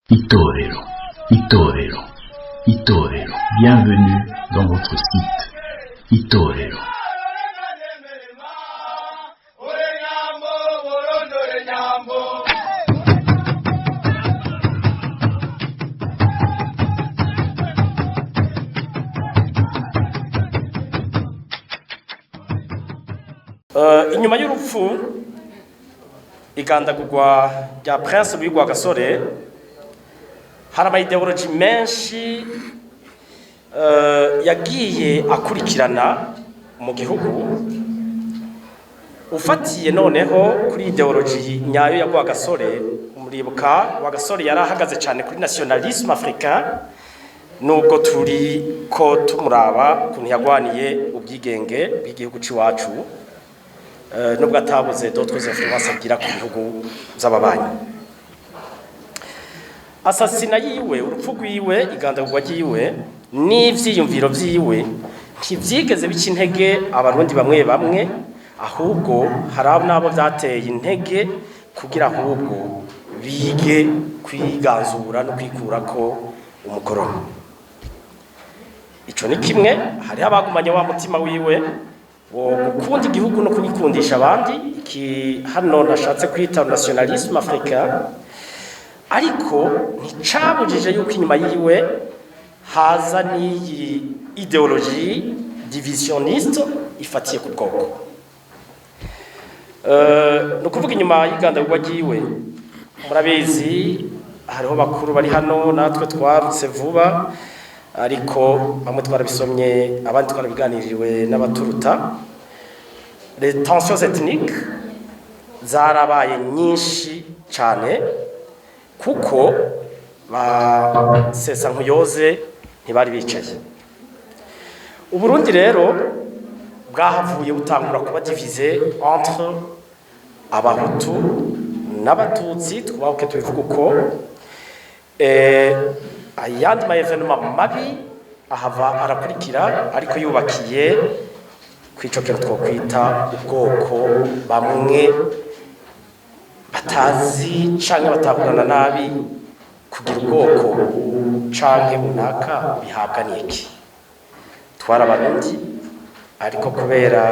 Itorero, Itorero, Itorero. Bienvenue dans votre site. Itorero. Inyuma y'urupfu igandagurwa rya Prince Louis Rwagasore hari ama-ideology menshi yagiye akurikirana mu gihugu. Ufatiye noneho kuri ideology nyayo ya Rwagasore, muribuka Rwagasore yari ahagaze cyane kuri nationalisme africain, nubwo turi ko tumuraba kuntu yagwaniye ubwigenge bw'igihugu ciwacu, nubwo atabuze d'autres influences agira ku bihugu by'ababanyi. Asasina yiwe, urupfu rwiwe, igandagurwa ryiwe n'ivyiyumviro vyiwe ntivyigeze bica intege abarundi bamwe bamwe, ahubwo hari nabo byateye intege kugira ahubwo bige kwiganzura no kwikurako umukoroni. Ico ni kimwe, hari abagumanye wa mutima wiwe wo gukunda igihugu no kugikundisha abandi, iki hano nashatse kwita nationalisme africain, ariko nticabujije yuko inyuma yiwe haza n'iyi ideologie divisionniste ifatiye ku bwoko. No kuvuga inyuma y'igandagurwa ryiwe, murabizi hariho bakuru bari hano natwe twarutse vuba, ariko bamwe twarabisomye abandi twarabiganiriwe n'abaturuta. Les tensions ethniques zarabaye nyinshi cyane, kuko ba Sesa Nkuyoze ntibari bicaye. Uburundi rero bwahavuye butangura kuba divisé entre abahutu n'abatutsi, twabuke tubivuga uko. Ayandi ma-evenement mabi ahava arakurikira, ariko yubakiye kwico kintu twokwita ubwoko bamwe batazi canke batahurana nabi kugira ubwoko canke bunaka bihabwa n'iki. Twarabarundi, ariko kubera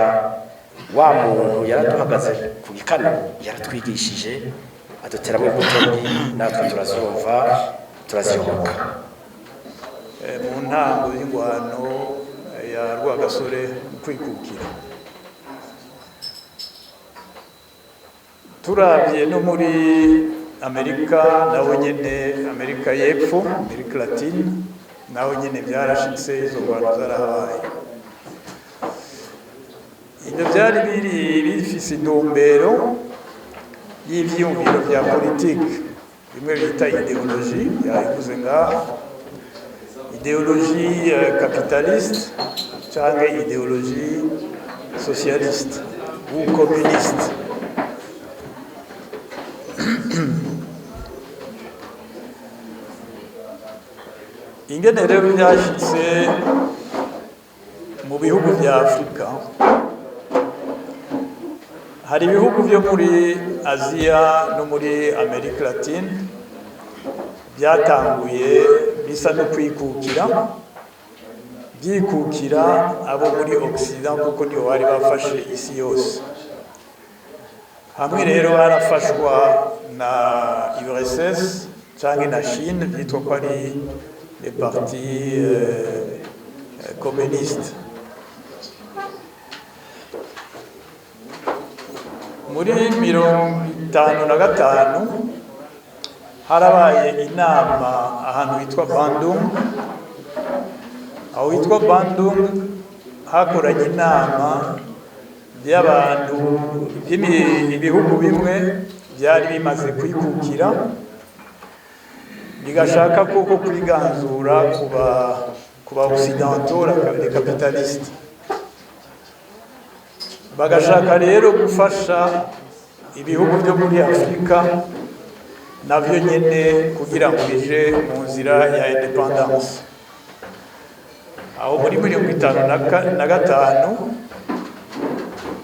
wa muntu yaraduhagaze ku gikano yaratwigishije aduteramwe imbuto mbi, natwe turazumva turaziyoboka. Mu ntango y'ingwano ya Rwagasore mu kwikukira, turabye no muri Amerika naho nyene, Amerika y'Epfo, Amerika Latine naho nyene byarashitse, izo ngwano zarahabaye. Ibyo byari bifise intumbero y'ivyiyumviro vya politike, bimwe bita ideologie, yavuze ngaha idéologie capitaliste canke idéologie socialiste ou communiste. Ingene rero byashitse mu bihugu vya Afrika, hari ibihugu vyo muri Asia no muri Amerika Latine byatanguye bisa no kwikukira, byikukira abo muri Occident, kuko nibo bari bafashe isi yose. Hamwe rero barafashwa na URSS canke na Chine, byitwa ko ari les partis communistes. Muri 1955 harabaye inama ahantu hitwa Bandung. Aho hitwa Bandung hakoranye inama y'abantu ibihugu bimwe byari bimaze kwikukira, bigashaka koko kwiganzura kuba occidentaux, les capitalistes. Bagashaka rero gufasha ibihugu byo muri Afrika navyo nyene kugira ngo bije mu nzira ya independence. Aho muri 1955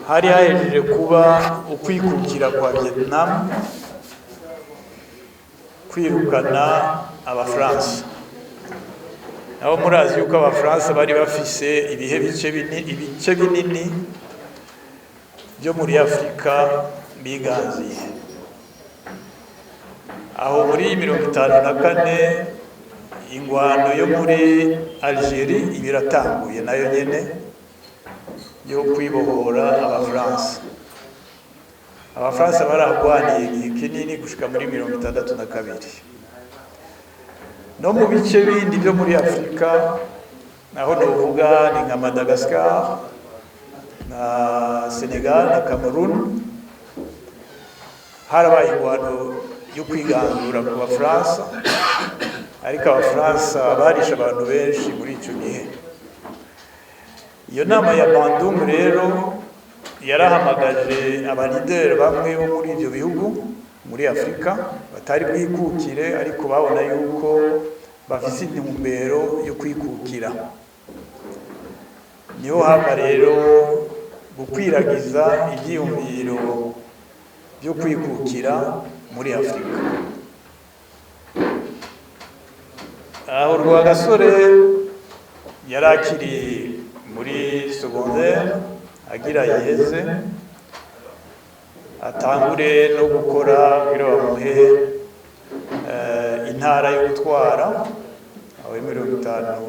hari hahejeje kuba ukwikukira kwa Vietnam, kwirukana abafaransa. Aho murazi yuko abafaransa bari bafise ibice binini byo muri Afrika biganziye. Aho muri 54 ingwano yo muri Algerie ibiratanguye nayo nyene yo kwibohora abafaransa. Abafaransa baragwaniye igihe kinini gushika muri 62. No mu bice bindi byo muri Afrika naho novuga ni nka Madagascar na Senegal na Cameroon, harabaye ingwano yo kwiganzura ku Bafaransa, ariko Abafaransa barisha abantu benshi muri ico gihe. Iyo nama ya Bandung rero yarahamagaje abalideri bamwe bo muri ibyo bihugu muri Afrika batari kwikukire, ariko babona yuko bafise intumbero yo kwikukira. Niho haba rero gukwiragiza ibyiyumviro byo kwikukira muri Afrika. Aho Rwagasore yarakiri muri secondaire agira yeze atangure no gukora kugira bamuhe intara yo gutwara aho 56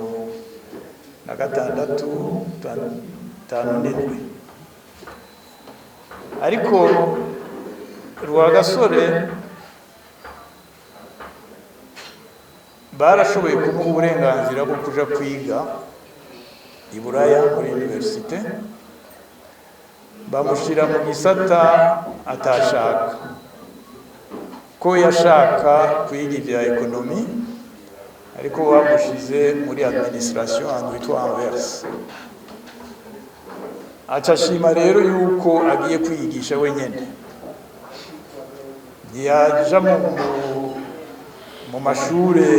ariko Rwagasore barashoboye kumuha uburenganzira bwo kuja kwiga i Buraya muri universite, bamushira mu gisata atashaka, ko yashaka kwiga ibya ekonomi, ariko bamushize muri administration ahantu hitwa Anvers. Acashima rero yuko agiye kwigisha wenyene, ntiyaja mu mashure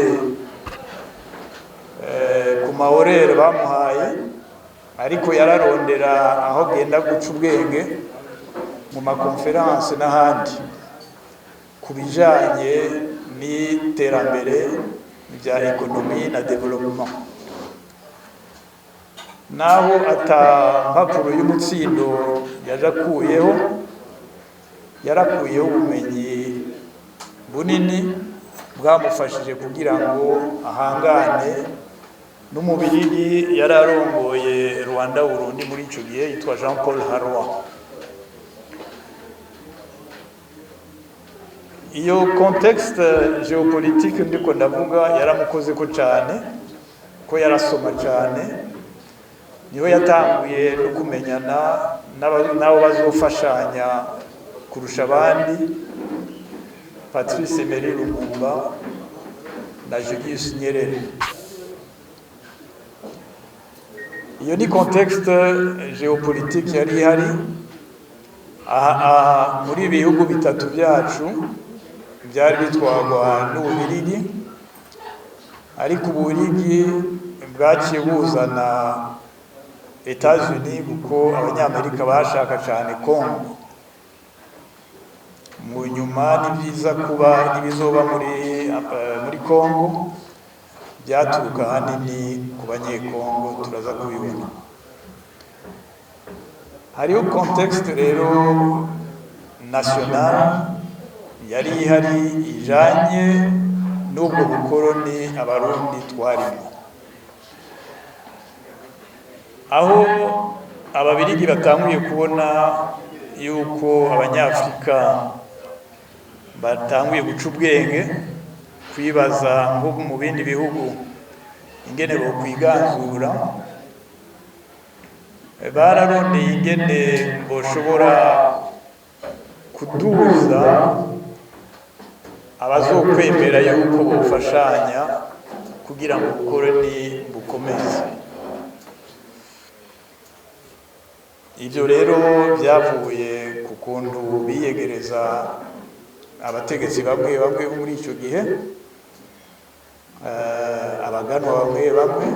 ku mahorere bamuhaye, ariko yararondera aho genda guca ubwenge mu makonferanse n'ahandi ku bijanye n'iterambere rya ekonomi na development. Naho ata mpapuro y'umutsindo yarakuyeho ubumenyi bunini bwamufashije kugira ngo ahangane n'umubirigi yararongoye Rwanda Burundi muri ico gihe yitwa Jean Paul Harwa. Iyo contexte géopolitique ndiko ndavuga yaramukoze ko cyane, ko yarasoma cyane, niho yatanguye no kumenyana nabo bazofashanya kurusha abandi, Patrice Emery Lumumba na Julius Nyerere. Iyo ni contexte géopolitique yari ihari muri ibihugu bitatu byacu byari bitwagwa n'Ububirigi, ariko Ububirigi bwaciye buzana Etats-Unis kuko Abanyamerika bashaka cyane Congo. Mu nyuma ni byiza kuba ibizoba muri Congo byaturuka hanini ku Banyekongo, turaza kubibona. Hariho contexte rero national yari ihari ijanye n'ubwo bukoroni abarundi twarimo, aho Ababirigi batanguye kubona yuko Abanyafrika batanguye guca ubwenge, kwibaza nko mu bindi bihugu ingene bo kwiganzura. Bararondeye ingene boshobora kuduza abazokwemera yuko bofashanya kugira ngo ubukoroni bukomeze. Ibyo rero byavuye ku kuntu biyegereza abategetsi bamwe bo muri icyo gihe, abaganwa bamwe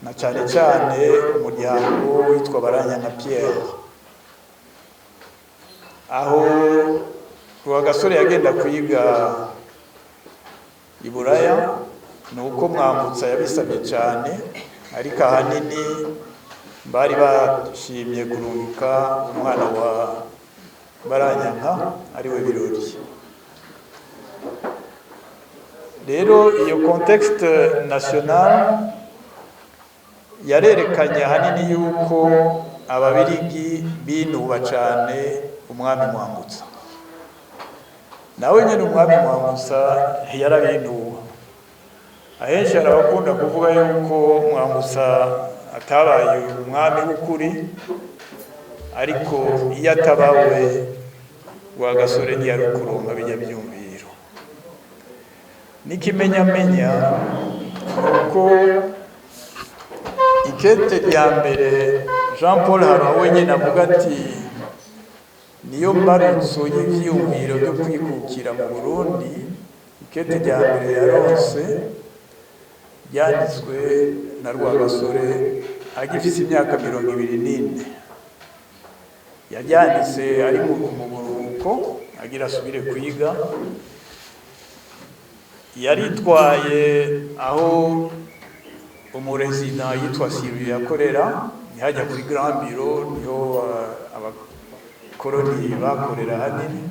na cyane cyane umuryango witwa Baranyana Pierre. Aho Rwagasore yagenda kwiga i Buraya ni uko Mwambutsa yabisabye cyane, ariko ahanini bari bashimye kurungika umwana wa Baranyanka ariwe Birori. Rero iyo contexte national yarerekanye ahanini yuko ababirigi binuba cyane umwami Mwambutsa. Nawe nyine umwami Mwambutsa yarabinuba. Ahenshi arabakunda kuvuga yuko Mwambutsa atabaye umwami w'ukuri, ariko iyo atabawe Rwagasore ntiyari kuronka bijya byumviro. N'ikimenyamenya uko ikete rya mbere Jean Paul Haraho wenyine avuga ati niyo mbarutso y'ivyumviro byo kwikukira mu Burundi. Ikete rya mbere yaronse ryanditswe na Rwagasore agifise imyaka 24. Yaryanditse ari mu buruhuko agira asubire kwiga. Yaritwaye aho umurezida yitwa Sylvie yakorera, ntihajya kuri Grand Bureau, niho abakoroni bakorera hanini.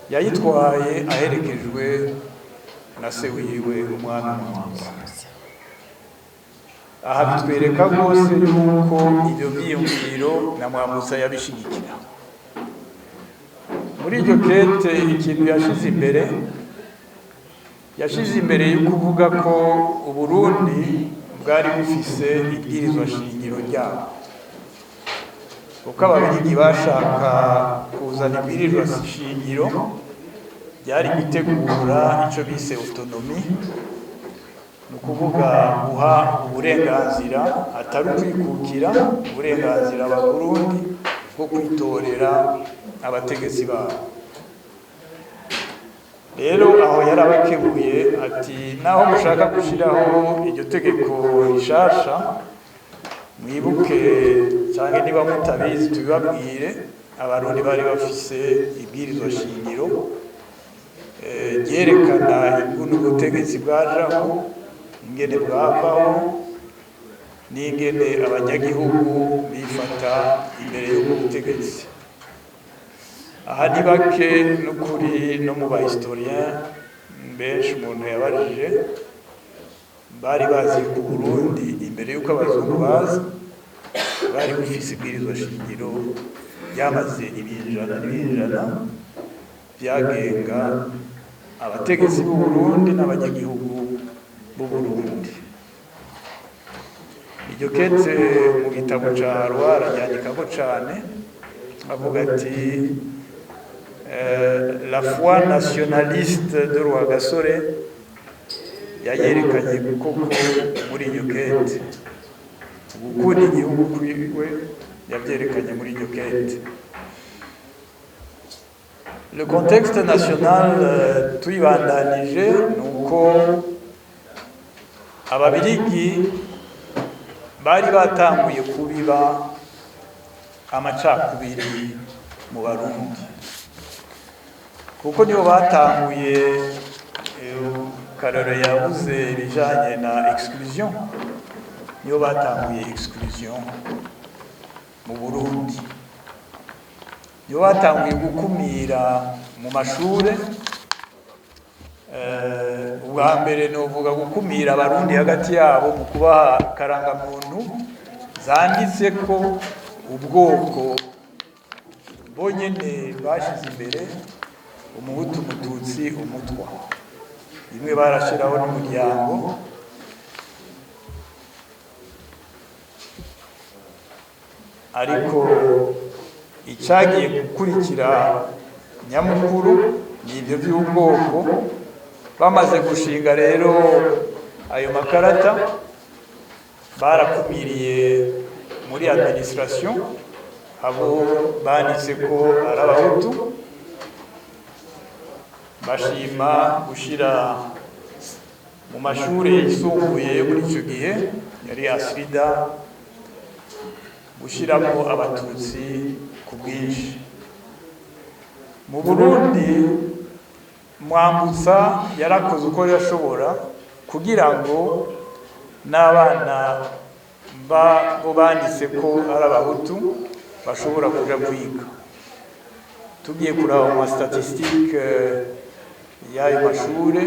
Yayitwaye aherekejwe na se wiwe umwami Mwambutsa. Aha bitwereka rwose yuko ibyo byiyumviro na Mwambutsa yabishigikira. Muri iryo kete ikintu yashize imbere yo kuvuga ko Uburundi bwari bufise ibwirizwa shingiro ryabo, kuko ababirigi bashaka kuzana ibwirizwa shingiro byari gutegura icyo bise autonomy, ni ukuvuga guha uburenganzira atari ukwikukira, uburenganzira abarundi bwo kwitorera abategetsi babo. Rero aho yarabakebuye ati naho mushaka gushiraho iryo tegeko rishasha, mwibuke cyangwa niba mutabizi tubibabwire, abarundi bari bafise ibwirizwa shingiro ryerekana ukuntu ubutegetsi bwajaho, ingene bwavaho, n'ingene abanyagihugu bifata imbere y'ubwo butegetsi. Aha ni bake n'ukuri no mu bahistorien benshi umuntu yabajije bari bazi ku Burundi imbere y'uko abazungu baza bari bufise ibwirizwa shingiro byamaze ibinjana n'ibinjana byagenga abategetsi b'u Burundi n'abanyagihugu b'u Burundi. Iryo kete mu gitabo ca Rwara ryandikako cane, avuga ati la foi nationaliste de Rwagasore yayerekanye koko muri iryo kete. Gukunda igihugu kwiwe yabyerekanye muri iryo kete. Le contexte national tuyibandanije nuko ababirigi bari batanguye kubiba amacakubiri mu Barundi, kuko nibo batanguye Karore yavuze ibijanye na exclusion, nibo batanguye exclusion mu Burundi. Nibo batanguye gukumira mu mashure. Ubwa mbere novuga gukumira abarundi hagati yabo mu kubaha karangamuntu zanditse ko ubwoko bonyene bashize imbere, umuhutu, umututsi, umutwa. Bimwe barashiraho n'umuryango. Ariko icyagiye gukurikira nyamukuru ni ibyo by'ubwoko. Bamaze gushinga rero ayo makarata, barakumiriye muri administration abo banditse ko ari abahutu, bashima gushira mu mashuri yisumbuye muri icyo gihe yari Asrida, gushiramo abatutsi ku bwinshi. Mu Burundi Mwambutsa yarakoze uko yashobora kugira ngo n'abana bo banditse ko ari abahutu bashobora kuja kwiga. Tugiye kuraba mu statistique y'ayo mashure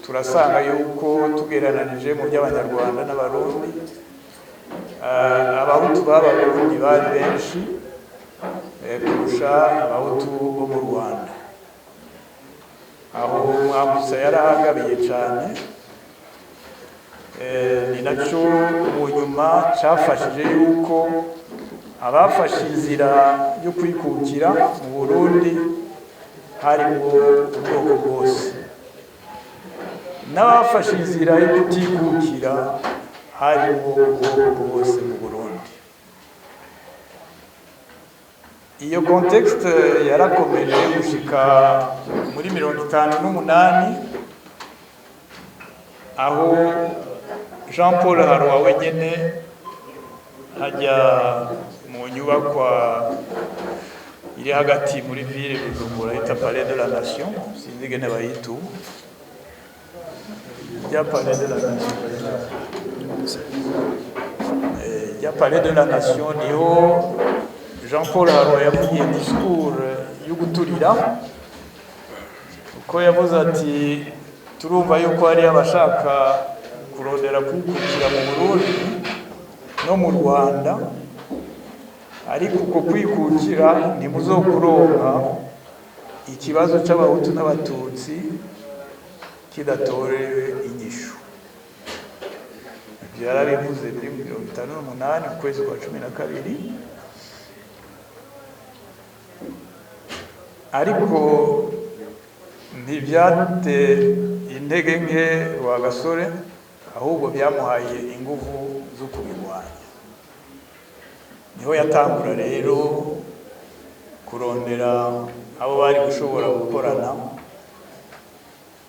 turasanga yuko tugereranije mu by'abanyarwanda n'abarundi abahutu b'abarundi bari benshi kurusha abahutu bo mu Rwanda. Aho Mwambutsa yarahagabiye cyane, ni nacyo mu nyuma cyafashije yuko abafashe inzira yo kwikukira mu Burundi harimo ubwoko bwose, n'abafashe inzira yo kutikukira harimo ubwoko bwose mu Burundi. Iyo contexte yarakomeje gushika muri 58 aho Jean Paul Harwa wenyene hajya mu nyubakwa iri hagati muri ville Bujumbura ita Palais de la Nation, sinzi gene bayitu ya Palais de la Nation, ya Palais de la Nation niho Jean Paul Harwa yavugiye discours yo guturira, uko yavuze ati turumva yuko hari abashaka kurondera kwikukira mu Burundi no mu Rwanda, ariko uko kwikukira ntimuzokuronka ikibazo c'abahutu n'abatutsi kidatorewe inyishu. Byarabivuze muri 58 mu kwezi kwa 12, ariko ntibyate intege nke Rwagasore, ahubwo byamuhaye ingufu zo kubirwanya. Niho yatangura rero kurondera abo bari gushobora gukorana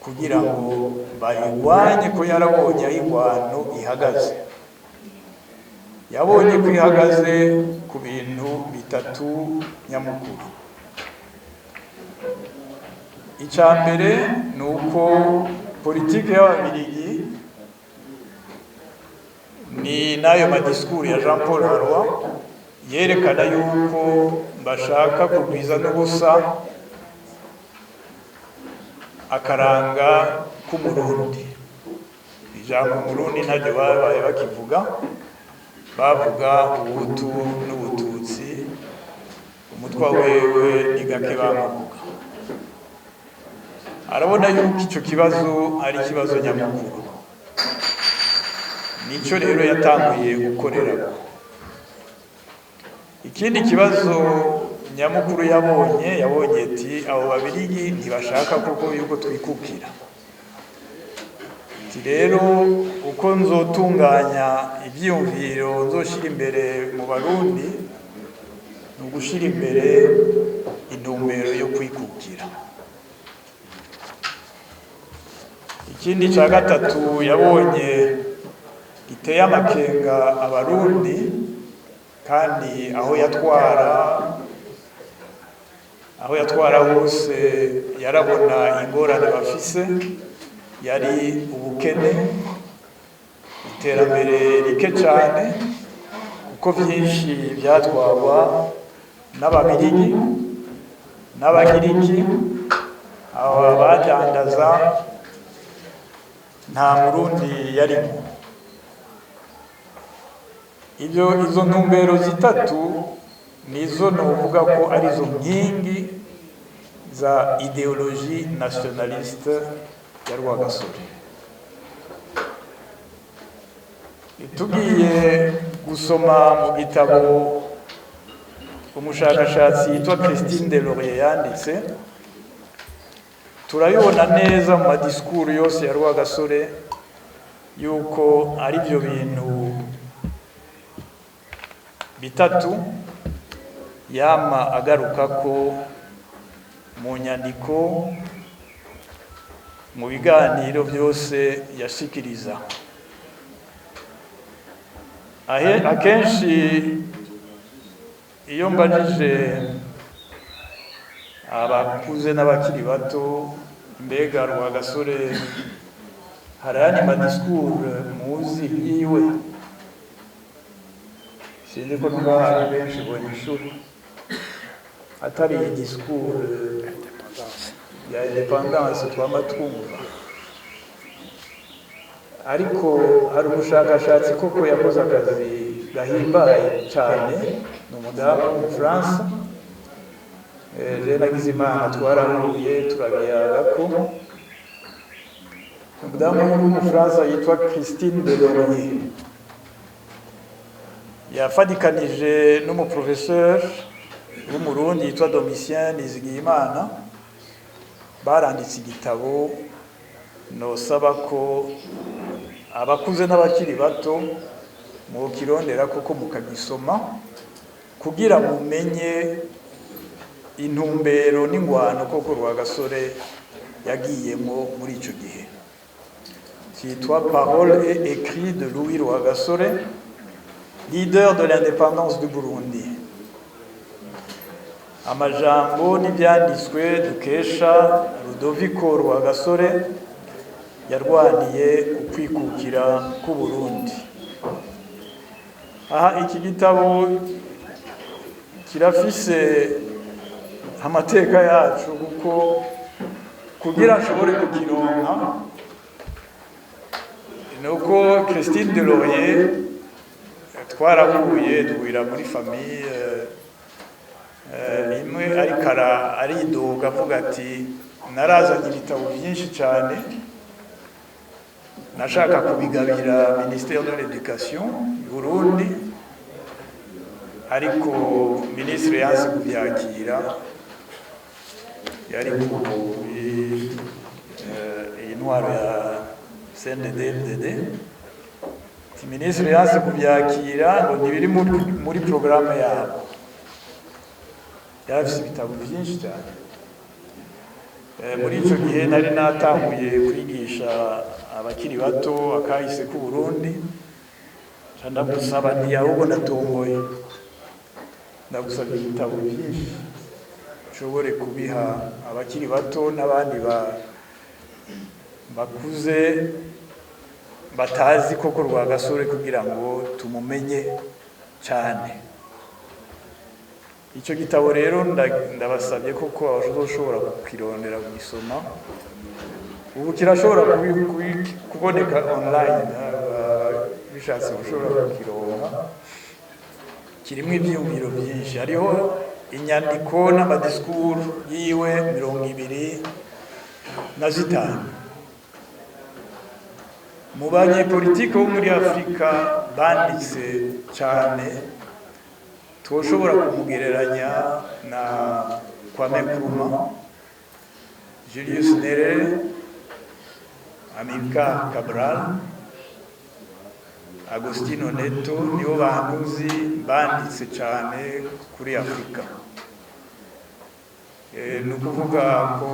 kugira ngo bayirwanye, ko yarabonye ayingwano ihagaze. Yabonye ko ihagaze ku bintu bitatu nyamukuru. Icambere ni uko politike y'Ababiligi ni nayo madiskuru ya Jean Paul Harwa yerekana yuko bashaka kugwiza n'ubusa akaranga k'umurundi. Ijambo Murundi ntaryo babaye bakivuga, bavuga ubutu n'ubututsi, umutwa wewe ni gake bamuvuga. Arabona yuko icyo kibazo ari ikibazo nyamukuru, nicyo rero yatanguye gukorera. Ikindi kibazo nyamukuru yabonye ati abo Babirigi ntibashaka kuko yuko twikukira. Ati rero uko nzotunganya ibyiyumviro nzoshira imbere mu Barundi ni ugushira imbere intumbero yo kwikukira. Ikindi cya gatatu yabonye giteye amakenga Abarundi, kandi aho yatwara hose yarabona ingorane bafise, yari ubukene, iterambere rike cyane, kuko byinshi byatwarwa n'Ababiligi n'Abagiriki. Abo badandaza nta Murundi yarimo. Izo ntumbero zitatu nizo novuga ko ari zo nkingi za ideologie nationaliste ya Rwagasore. Tugiye gusoma mu gitabo umushakashatsi yitwa Christine Delorier yanditse, turabibona neza mu madiskuru yose ya Rwagasore yuko ari byo bintu bitatu yama agaruka ko mu nyandiko, mu biganiro byose yashikiriza. Akenshi iyo mbajije abakuze n'abakiri bato mbega Rwagasore hari ayandi madisikuru muzi yiwe? Sinzi ko n'ubwo hari benshi bonyishuri atari disikuru ya independance twama twumva, ariko hari ubushakashatsi koko yakoze akazi gahimbaye cyane. Ni umudamu w'umufaransa, nagize imana twarahuye turabiyaga ko umudamu w'umufaransa yitwa Christine Delorier, yafadikanije n'umuprofesseur w'umurundi yitwa Domitien Nizigiyimana, baranditse igitabo nosaba ko abakuze n'abakiri bato mu kirondera koko mukagisoma kugira mumenye intumbero n'ingwano koko Rwagasore yagiyemo muri ico gihe. Cyitwa Paroles et écrits de Louis Rwagasore, leader de l'indépendance du Burundi. Amajambo n'ibyanditswe dukesha Ludovico Rwagasore yarwaniye ukwikukira ku Burundi. Aha iki gitabo kirafise amateka yacu kuko kugira ashobore kukironka nuko Christine Delorier twarahuye duhurira muri famille imwe, ariko aridoga avuga ati narazanye ibitabo byinshi cyane nashaka kubigabira Ministère de l'Éducation y'u Burundi, ariko ministre yanse kubyakira, yari intwaro ya CNDD-FDD. Ministre yanse kubyakira ngo ntibiri muri programme yabo. Yarafise ibitabo byinshi cyane. Muri ico gihe nari natanguye kwigisha abakiri bato akahise ku Burundi, ndagusaba nti ahubwo natomboye, ndagusaba ibitabo byinshi nshobore kubiha abakiri bato n'abandi bakuze batazi koko Rwagasore kugira ngo tumumenye cyane. Icyo gitabo rero ndabasabye koko abazoshobora kukirondera kugisoma, ubu kirashobora kuboneka online, bishatse ushobora kukironka. Kirimo ibyiyumviro byinshi, hariho inyandiko n'amadisikuru yiwe 25 mu banyepolitike bo muri Afurika banditse cyane. Twoshobora kumugereranya na Kwame Nkrumah, Julius Nyerere, Amilcar Cabral, Agostinho Neto, nibo bantuzi banditse cyane kuri Afurika. Ni ukuvuga ko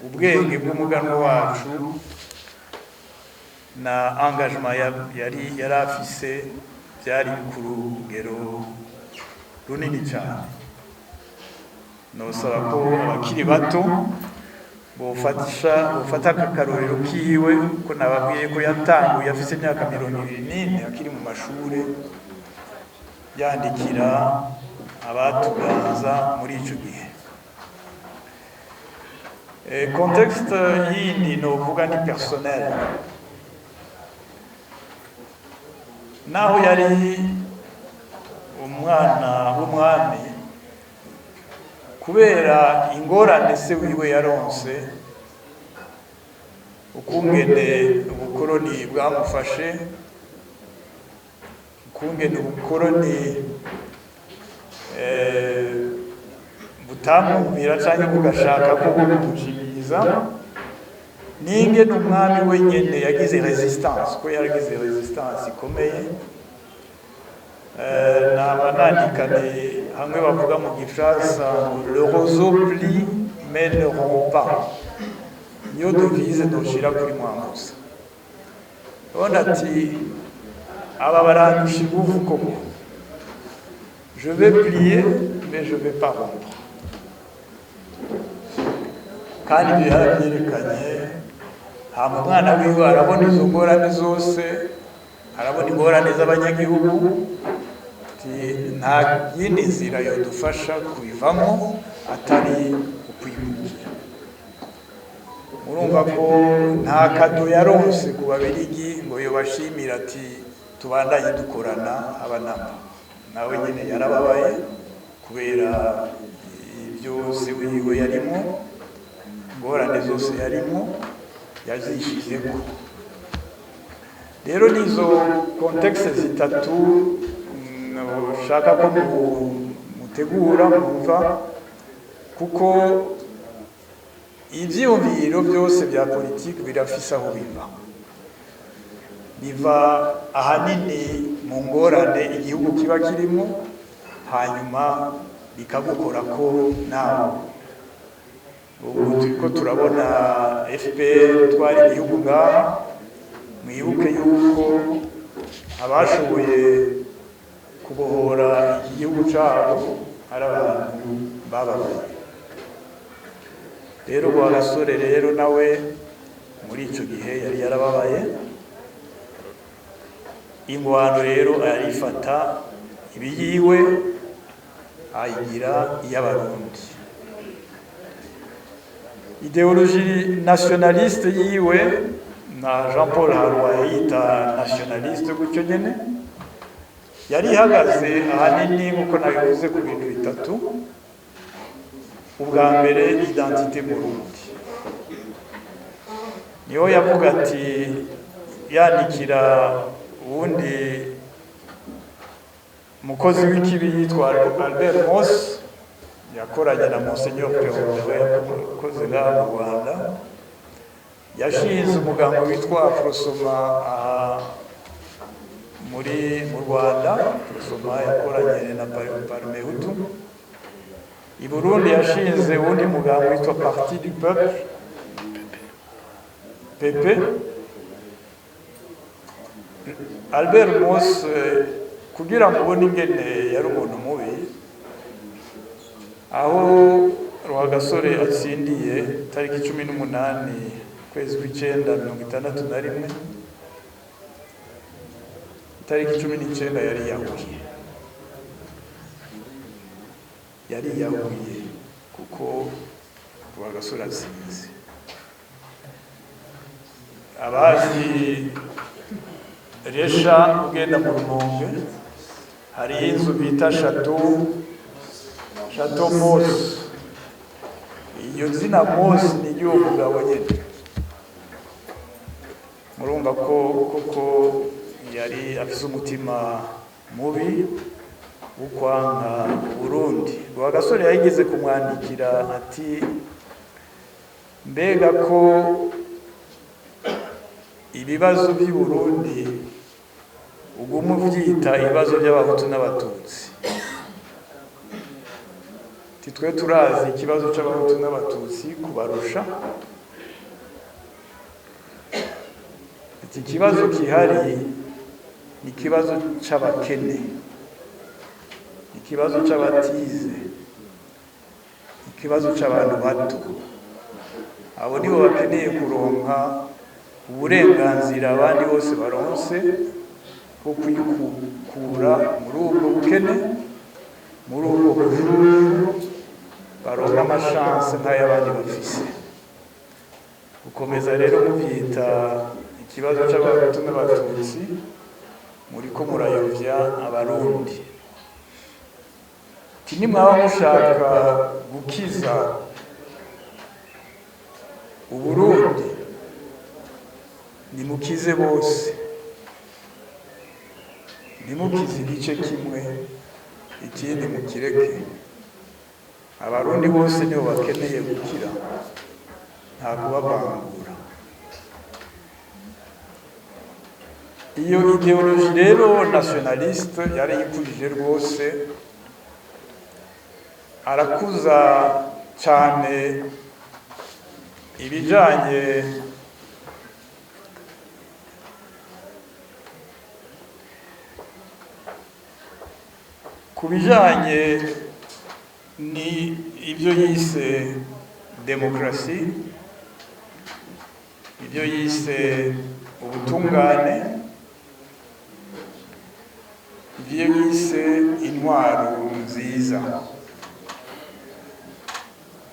ubwenge bw'umuganwa wacu na engagement yari afise byari ku rugero runini cyane. Nosaba ko abakiri bato bofata akarorero kiwe, ko nababwiye ko yatanguye afise imyaka 24 akiri mu mashuri yandikira abatuganza muri ico gihe. Contexte yindi novuga ni personnel. Naho yari umwana w'umwami, kubera ingorane se wiwe yaronse, ukungene ubukoroni bwamufashe, ukungene ubukoroni butamwumvira cyangwa bugashaka ko bumuciriza, n'ingene umwami wenyene yagize resistance, ko yaragize resistance ikomeye. N'abanandikane hamwe bavuga mu Gifaransa le roseau plie mais ne rompt pas, niyo devise doshira kuri Mwambusa. Ubona ati aba barandusha ingufu koko, je vais plier mais je vais pas rompre. kandi ibyo yarabyerekanye hama umwana wiwe arabona izo ngorane zose, arabona ingorane z'abanyagihugu, nta yindi nzira yodufasha kubivamo atari ukwimukira. Murumva ko nta kado yaronse ku Babirigi ngo yobashimira ati tubandanye dukorana abanama. Nawe nyine yarababaye kubera ibyo se wiwe yarimo, ingorane zose yarimo yazishizeko. Rero nizo kontekste zitatu ushaka ko mutegura mwumva, kuko ivyiyumviro byose bya politiki birafise aho biva ahanini mu ngorane igihugu kiba kirimo, hanyuma bikagukora ko nawe. Ubu turiko turabona FPR twari igihugu ngaha, mwibuke yuko abashoboye kubohora igihugu cyabo ari abantu bababaye. Rero wa gasore rero nawe muri ico gihe yari yarababaye, ingwano rero arifata ibiyiwe ayigira iy'abarundi. Ideologie nationaliste yiwe na Jean Paul Harwa yita nationaliste gutyo nyene, yari ihagaze ahanini nk'uko nabivuze ku bintu bitatu. Ubwa mbere identité Burundi, niho yavuga ati yandikira uwundi mukozi w'ikibi yitwa Albert Moss, yakoranye na Monseigneur Perrault yakoze ngaha mu Rwanda, yashinze umugambo witwa Prosoma mu Rwanda. Prosoma yakoranye na Parmehutu. I Burundi yashinze uwundi mugambo witwa Parti du Peuple, PP. Albert Moss kugira ngo ubone ingene yari umuntu mubi, aho Rwagasore atsindiye tariki 18 kwezi kw'icenda 1961, tariki 19 yari yahuye kuko Rwagasore atsinze. Abazi Resha ugenda mu Rumonge hari inzu bita Chateau Moss. Iyo zina Moss ni ryo mugabo nyene. Murumva ko koko yari afise umutima mubi ukwanka Burundi. Rwagasore yageze kumwandikira ati mbega ko ibibazo by'i Burundi uguma uvyita ibibazo by'abahutu n'abatutsi, titwe turazi ikibazo c'abahutu n'abatutsi kubarusha. Iki kibazo kihari ni ikibazo c'abakene, ikibazo c'abatize, ikibazo c'abantu bato. Abo nibo bakeneye kuronka uburenganzira abandi bose baronse bwo kwikura muri ubwo bukene, muri ubwo bujuru, baronka amashanse nk'ay'abandi bafise. Gukomeza rero mubyita ikibazo c'abahutu n'abatutsi, muriko murayovya abarundi. Nimwaba mushaka gukiza Uburundi, nimukize bose, nimukize igice kimwe, ikindi mukireke. Abarundi bose nibo bakeneye gukira, nta kubavangura. Iyo ideologie rero nationaliste yari yipfujije rwose, arakuza cyane ibijanye ku bijanye ni ibyo yise demokarasi, ibyo yise ubutungane, ibyo yise intwaro nziza.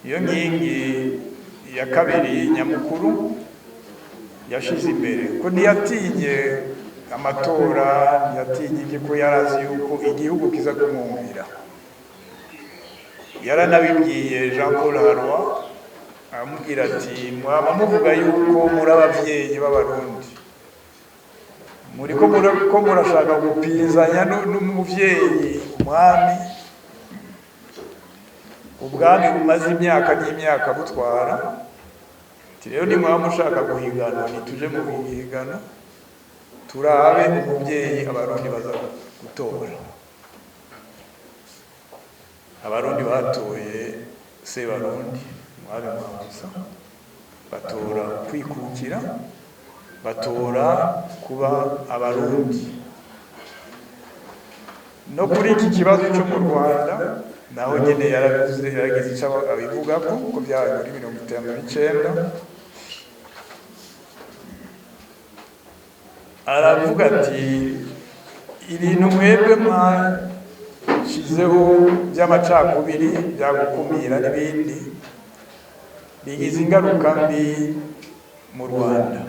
Iyo nkingi ya kabiri nyamukuru yashize imbere ko ntiyatinye amatora, ntiyatinye ko yarazi yuko igihugu kiza kumwumvira. Yaranabibwiye Jean Paul Harwa amubwira ati mwaba muvuga yuko muri abavyeyi b'abarundi, muri ko murashaka gupizanya n'umuvyeyi umwami, ubwami bumaze imyaka n'imyaka butwara. Ati rero ni mwaba mushaka guhigana, nituje mu higana turabe umuvyeyi abarundi baza gutora. Abarundi batoye Sebarundi Mwami Mwambutsa, batora kwikukira, batora kuba abarundi. No kuri iki kibazo cyo mu Rwanda naho nyene yaragize icyo abivuga ko byabaye muri 1959. Aravuga ati ibintu mwebwe mwashizeho by'amacakubiri, bya gukumira n'ibindi bigize ingaruka mbi mu Rwanda.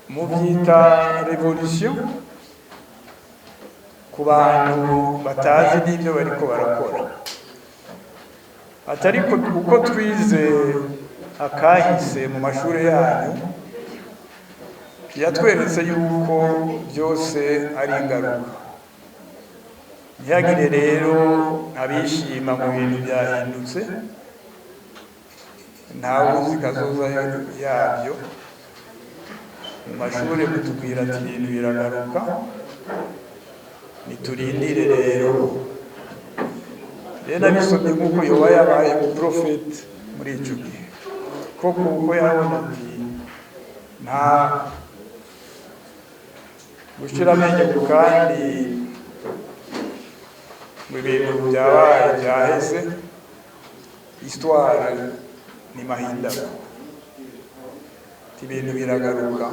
Mubyita revolution ku bantu batazi n'ibyo bariko barakora. Atari uko twize akahise mu mashuri yanyu yatweretse yuko byose ari ingaruka. Ntihagire rero abishima mu bintu byahindutse, ntawe uzi kazoza yabyo. Mu mashuri kutubwira ati ibintu biragaruka, niturindire rero. Rero nabisomye nk'uko Yoba yabaye umuprofeti muri icyo gihe, koko uko yabona ati nta gushyira amenyo ku kandi mu bintu byabaye byaheze, histoire ni mahindaro. Ibintu biragaruka,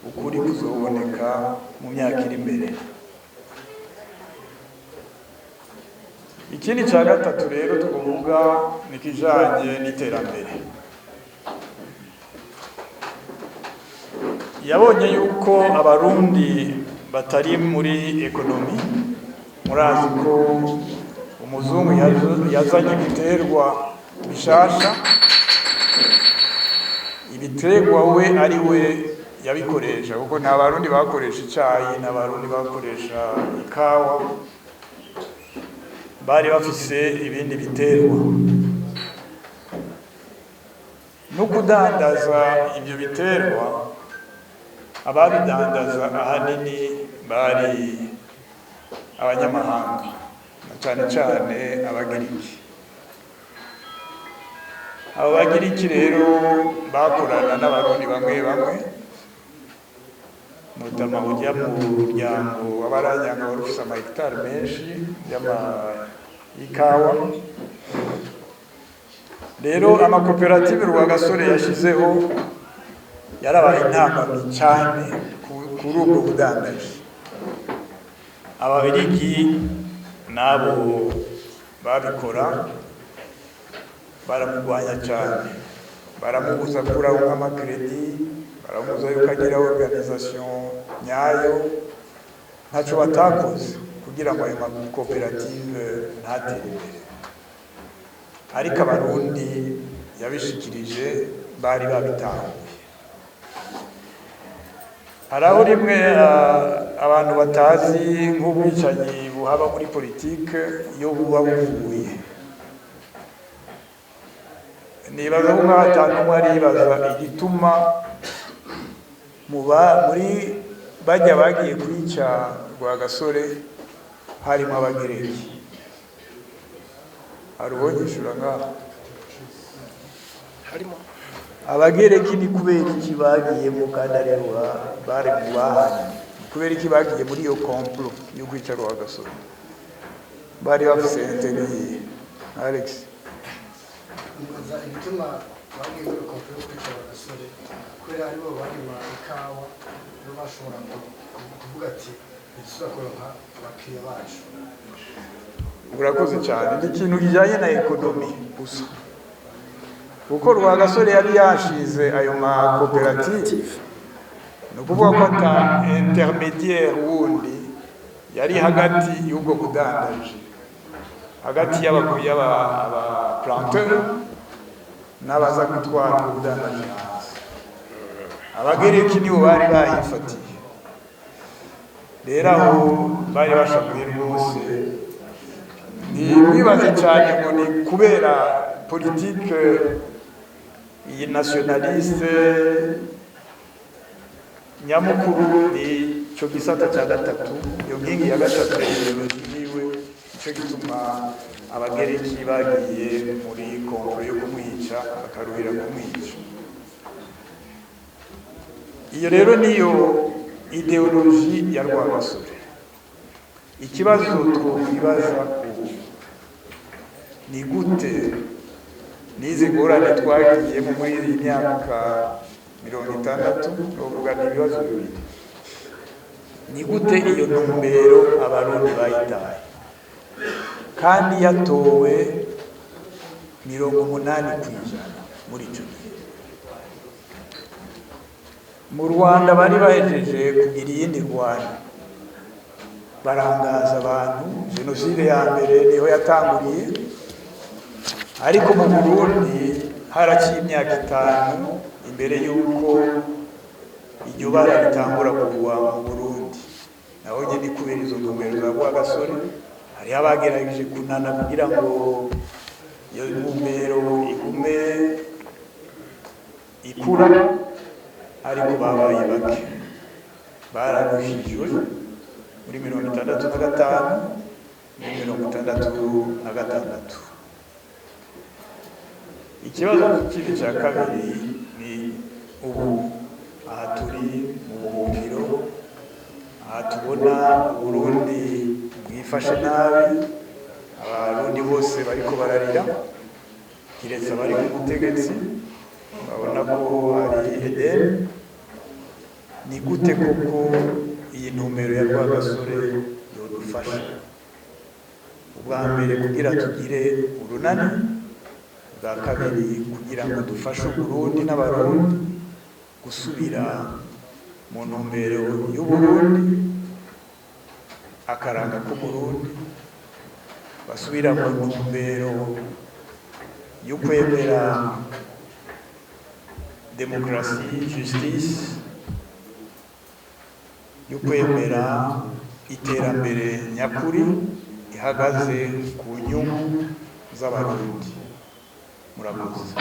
ukuri kuzoboneka mu myaka iri imbere. Ikindi cya gatatu rero twavuga ni kijanye n'iterambere. Yabonye yuko abarundi batari muri ekonomi. Murazi ko umuzungu yazanye ibiterwa bishasha, ibiterwa we ari we yabikoresha, kuko nta barundi bakoresha icyayi, nta barundi bakoresha ikawa, bari bafise ibindi biterwa. No kudandaza ibyo biterwa, ababidandaza ahanini bari abanyamahanga, cyane cyane Abagiriki. Abo Bagiriki rero bakorana n'abarundi bamwe bamwe, notama ujya mu muryango w'abaranyanga wari ufise amahegitari menshi y'ikawa. Rero amakoperative Rwagasore yashizeho yarabaye intambamyi cyane kuri ubwo budandaji. Ababirigi nabo babikora baramugwanya cyane, baramubuza kuraba amakredi, baramubuza yuko agira organisation nyayo. Ntacyo batakoze kugira ngo ayo makoperative ntatere imbere, ariko abarundi yabishikirije bari babitahuye. Haraho rimwe abantu batazi nk'ubwicanyi buhaba muri politike iyo buba buvuye. Nibaza ko nk'abatanu mwaribaza igituma muri bajya bagiye kwica Rwagasore harimo Abagiriki. Hari uwonyishura ngaho harimo Abagereki. Ni kubera iki bagiye mu kandarerwa bari mu bahanye? Kubera iki bagiye muri iyo complot yo kwica Rwagasore? Bari bafise intege. Alex mukaza igituma bagiye muri kopero kwicara abasore kubera aribo barima ikawa no bashobora kuvuga ati ntituzura kuronka abakiriya bacu. urakoze cyane ni ikintu kijyanye na ekonomi gusa kuko Rwagasore yari yashize ayo makoperative ni ukuvuga ko ata intermediaire wundi yari hagati y'ubwo budandaje hagati y'abaplanteur n'abaza gutwara ubudandaje hanze. Abagereki nibo bari bayifatiye rero aho bari bashakuye rwose ntibibaze cyane ngo ni kubera politike iyi nationaliste nyamukuru ni cyo gisata cya gatatu iyo nkingi ya gatatu yiwe nicyo gituma abagereki bagiye muri kongo yo kumwica bakaruhira kumwica. Iyo rero niyo ideoloji ya Rwagasore. Ikibazo twokwibaza ubu ni gute nizi ngorane twagiyemo muri iyi myaka 60 uvuga ni ibibazo bibiri. Ni gute iyo ntumbero abarundi bayitaye kandi yatowe 80% muri icyo gihe. Mu Rwanda bari bahejeje kugira iyindi Rwanda barangaza abantu, jenoside ya mbere niho yatanguriye, ariko mu Burundi haraciye imyaka 5 imbere y'uko iryo bara ritangura kugwa mu Burundi. Naho nyine kubera izo ntumbero za Rwagasore hari abagerageje kunana kugira ngo iyo ntumbero igume ikura, ariko babaye bake bararushijwe muri 65 muri 66. Ikibazo kiri cya kabiri ni ubu aha turi mu buhungiro, aha tubona Burundi bwifashe nabi, abarundi bose bariko bararira kiretse abari ku butegetsi babona ko hari Edeni. Ni gute koko iyi ntumbero ya Rwagasore yodufasha? Ubwa mbere kugira tugire urunani, bwa kabiri kugira ngo dufashe Burundi n'abarundi gusubira mu ntumbero y'Uburundi, akaranga ko Burundi basubira mu ntumbero yo kwemera demokarasi, justice, yo kwemera iterambere nyakuri ihagaze ku nyungu z'abarundi. Murakoze.